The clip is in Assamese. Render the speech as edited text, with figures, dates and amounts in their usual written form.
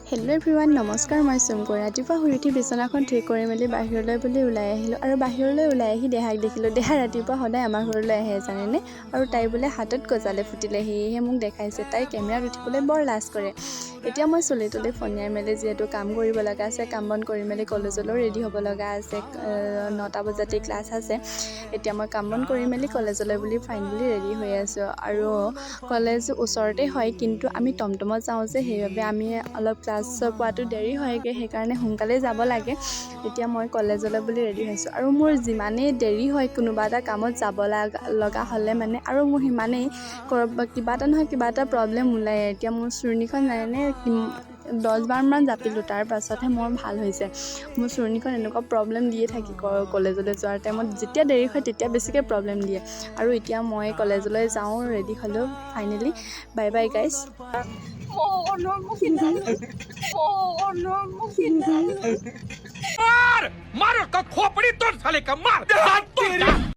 হেল্ল' এভৰিৱান নমস্কাৰ মই চুমকৈ ৰাতিপুৱা শুই উঠি বিচনাখন ঠিক কৰি মেলি বাহিৰলৈ বুলি ওলাই আহিলোঁ আৰু বাহিৰলৈ ওলাই আহি দেহাক দেখিলোঁ। দেহা ৰাতিপুৱা সদায় আমাৰ ঘৰলৈ আহে জানেনে, আৰু তাই বোলে হাতত গজালে ফুটিলে, সেয়েহে মোক দেখাইছে। তাই কেমেৰাত উঠিবলৈ বৰ লাজ কৰে। এতিয়া মই চুলি তুলি ফনিয়াই মেলি যিহেতু কাম কৰিব লগা আছে, কাম বন কৰি মেলি কলেজলৈও ৰেডি হ'ব লগা আছে, 9টা বজাতে ক্লাছ আছে। এতিয়া মই কাম বন কৰি মেলি কলেজলৈ বুলি ফাইনেলি ৰেডি হৈ আছোঁ। আৰু কলেজ ওচৰতে হয়, কিন্তু আমি টমটমত যাওঁ যে, সেইবাবে আমি অলপ ক্লাছ পোৱাটো দেৰি হয়গৈ, সেইকাৰণে সোনকালে যাব লাগে। এতিয়া মই কলেজলৈ বুলি ৰেডি হৈছোঁ, আৰু মোৰ যিমানেই দেৰি হয় কোনোবা এটা কামত যাব লগা হ'লে মানে, আৰু মোৰ সিমানেই কিবা এটা নহয় কিবা এটা প্ৰব্লেম ওলায়। এতিয়া মোৰ চুৰণিখন জানেনে 10বাৰমান জাপিলোঁ, তাৰ পাছতহে মোৰ ভাল হৈছে। মোৰ চুৰণিখন এনেকুৱা প্ৰব্লেম দিয়ে থাকি কলেজলৈ যোৱাৰ টাইমত, যেতিয়া দেৰি হয় তেতিয়া বেছিকৈ প্ৰব্লেম দিয়ে। আৰু এতিয়া মই কলেজলৈ যাওঁ, ৰেডি হ'লোঁ ফাইনেলি। Bye bye guys. मार मार का खोपड़ी तोड़ साले का मार